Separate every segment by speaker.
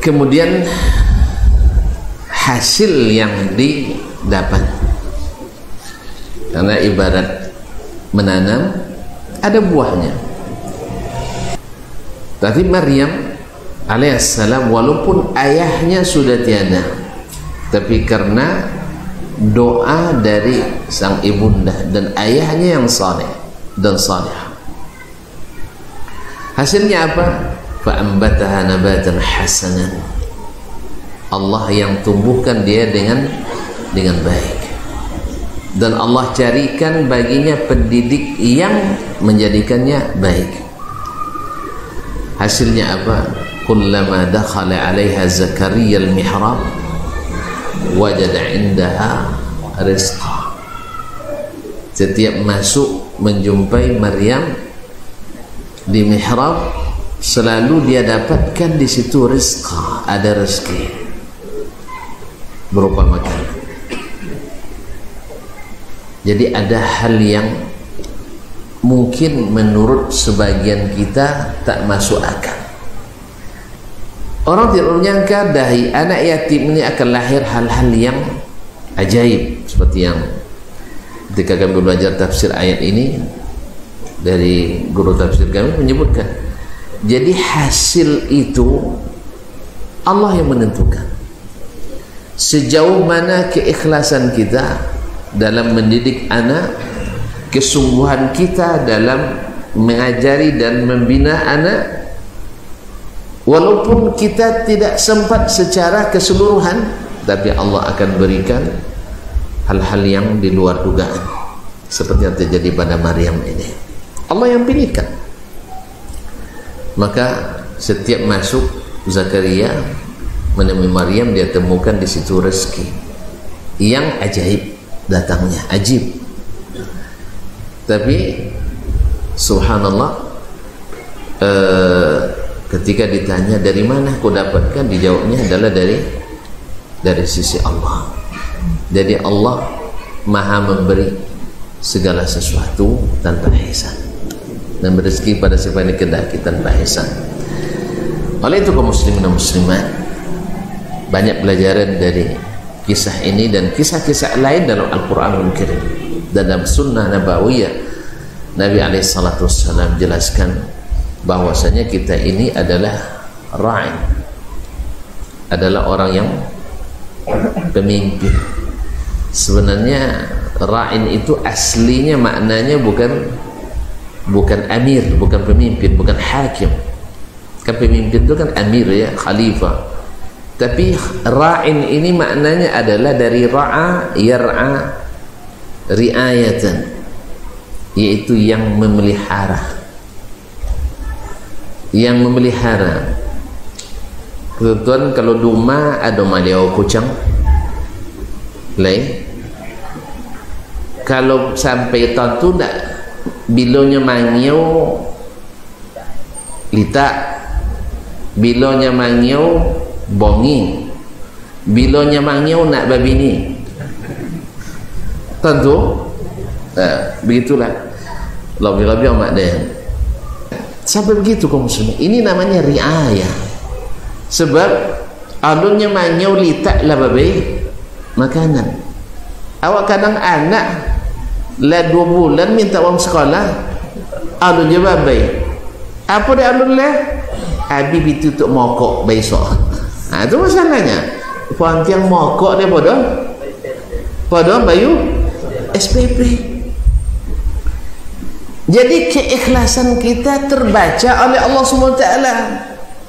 Speaker 1: Kemudian hasil yang didapat, karena ibarat menanam ada buahnya. Tapi Maryam alaihissalam walaupun ayahnya sudah tiada, tapi karena doa dari sang ibunda dan ayahnya yang saleh dan salihah, hasilnya apa? Fa'ambataha nabatan hasanan. Allah yang tumbuhkan dia dengan baik, dan Allah carikan baginya pendidik yang menjadikannya baik. Hasilnya apa? Kullama dakhala 'alaiha Zakaria al-mihrab wajada 'indaha rizqa. Setiap masuk menjumpai Maryam di mihrab, selalu dia dapatkan di situ rizqa, ada rezeki berupa makanan. Jadi ada hal yang mungkin menurut sebagian kita tak masuk akal. Orang tidak menyangka dari anak yatim ini akan lahir hal-hal yang ajaib, seperti yang ketika kami belajar tafsir ayat ini dari guru tafsir kami menyebutkan. Jadi hasil itu Allah yang menentukan. Sejauh mana keikhlasan kita dalam mendidik anak, kesungguhan kita dalam mengajari dan membina anak, walaupun kita tidak sempat secara keseluruhan, tapi Allah akan berikan hal-hal yang di luar dugaan, seperti yang terjadi pada Maryam ini. Allah yang pilihkan. Maka setiap masuk Zakaria menemui Maryam, dia temukan di situ rezeki yang ajaib datangnya, ajib. Tapi subhanallah, ketika ditanya dari mana kau dapatkan, dijawabnya adalah dari sisi Allah. Jadi Allah maha memberi segala sesuatu tanpa hisab, dan berezeki pada siapa yang dikehendaki tanpa hisab. Oleh itu kaum muslimin dan muslimat, banyak pelajaran dari kisah ini dan kisah-kisah lain dalam Al-Quranul Karim dan dalam sunnah nabawiyah. Nabi SAW jelaskan bahwasanya kita ini adalah ra'i, adalah orang yang pemimpin. Sebenarnya ra'in itu aslinya maknanya bukan amir, bukan pemimpin, bukan hakim. Kan pemimpin itu kan amir ya, khalifah. Tapi ra'in ini maknanya adalah dari ra'a yar'a ri'ayatan, yaitu yang memelihara. Yang memelihara. Kebetulan kalau duma ada maliau kucang lain. Kalau sampai tentu tak bilonya mangiau litak, bilonya mangiau bongi, bilonya mangiau nak babini, tentu begitulah lebih-lebih amat deh. Sampai begitu kaum muslimin. Ini namanya riayah. Sebab alunnya mangiau litak lah babai makanan. Awak kadang anak lah 2 bulan minta uang sekolah, alunnya babai. Apa dia alun lah? Habis itu untuk mokok besok. Nah, itu masalahnya. Puan tiang mokok dia pada bayu SPP. Jadi keikhlasan kita terbaca oleh Allah SWT,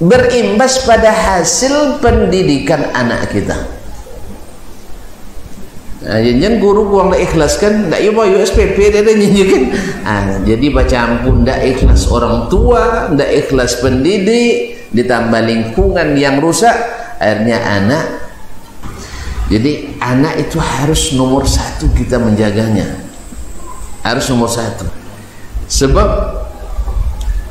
Speaker 1: berimbas pada hasil pendidikan anak kita. Nah, jangan guru buang dah ikhlaskan, tak ibu SPP dia dah nyanyikan. Jadi baca ampun, tak ikhlas orang tua, tak ikhlas pendidik, ditambah lingkungan yang rusak, akhirnya anak. Jadi anak itu harus nomor 1 kita menjaganya, harus nomor 1. Sebab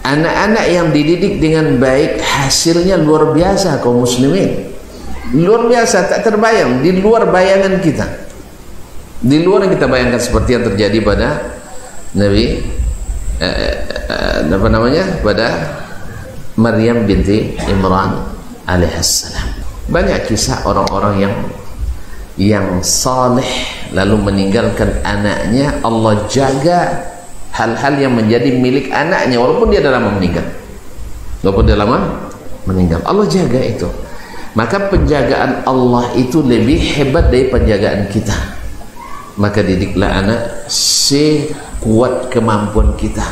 Speaker 1: anak-anak yang dididik dengan baik hasilnya luar biasa kaum muslimin, luar biasa, tak terbayang, di luar bayangan kita. Di luar yang kita bayangkan, seperti yang terjadi pada Nabi pada Maryam binti Imran alaihissalam. Banyak kisah orang-orang yang saleh lalu meninggalkan anaknya, Allah jaga hal-hal yang menjadi milik anaknya walaupun dia dah lama meninggal. Walaupun dia lama meninggal, Allah jaga itu. Maka penjagaan Allah itu lebih hebat dari penjagaan kita. Maka didiklah anak sekuat kemampuan kita.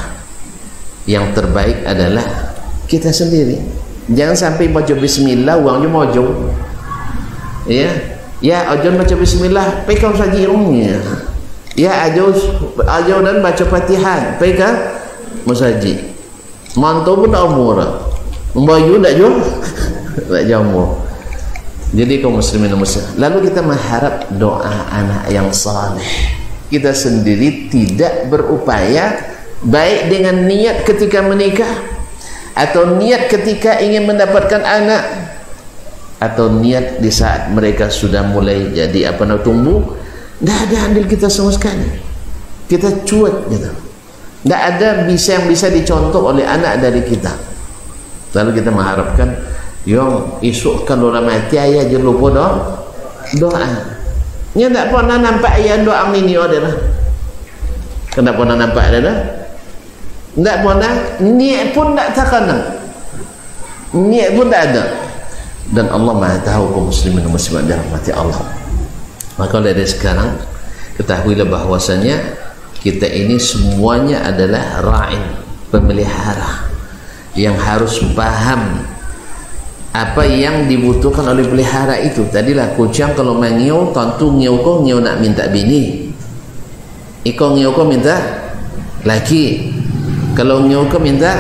Speaker 1: Yang terbaik adalah kita sendiri. Jangan sampai baca bismillah uangnya mojo. Ya ajon baca bismillah pekau saji rumnya. Ya ajo dan baca Fatihah pekau musaji. Mantau pun tak murah. Membayu tak jo. Tak jamu. Jadi kaum muslimin dan muslimat, lalu kita mengharap doa anak yang saleh. Kita sendiri tidak berupaya baik dengan niat ketika menikah, atau niat ketika ingin mendapatkan anak, atau niat di saat mereka sudah mulai jadi tumbuh. Tidak ada andil kita sama sekali. Kita cuek gitu. Tidak ada yang bisa dicontoh oleh anak dari kita. Lalu kita mengharapkan yang esok kalau orang mati ayah je lupa doa. Nya tak pernah nampak ayah doa ini ada dah. Kenapa pernah nampak ada dah? Tak pernah, niat pun tak terkena. Niat pun tak ada. Dan Allah Maha tahu kaum muslimin dan muslimat dirahmati Allah. Maka dari sekarang ketahuilah bahwasanya kita ini semuanya adalah ra'in, pemelihara yang harus paham apa yang dibutuhkan oleh pelihara itu. Tadilah kucing kalau mengiau, tentu ngiau nak minta bini, iko ngiau minta laki. Kalau ngiau minta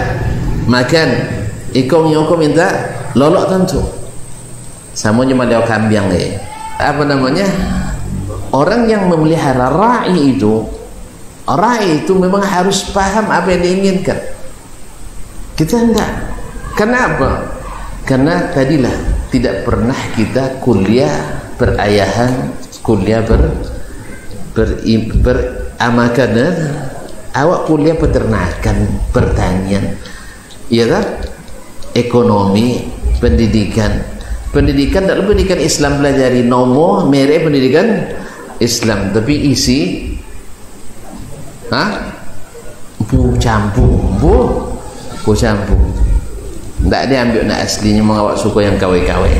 Speaker 1: makan, iko ngiau minta lolok tentu. Sama cuma dia kambing apa namanya, orang yang memelihara ra'i itu memang harus paham apa yang diinginkan. Kita enggak. Kenapa? Karena tadilah tidak pernah kita kuliah perayahan, kuliah beramakan, awak kuliah peternakan, pertanian, ya kan? Ekonomi, pendidikan dalam pendidikan Islam pelajari nomor merek pendidikan Islam, tapi isi campur. Tak ada ambil nak aslinya mengawak suku yang kawai-kawai.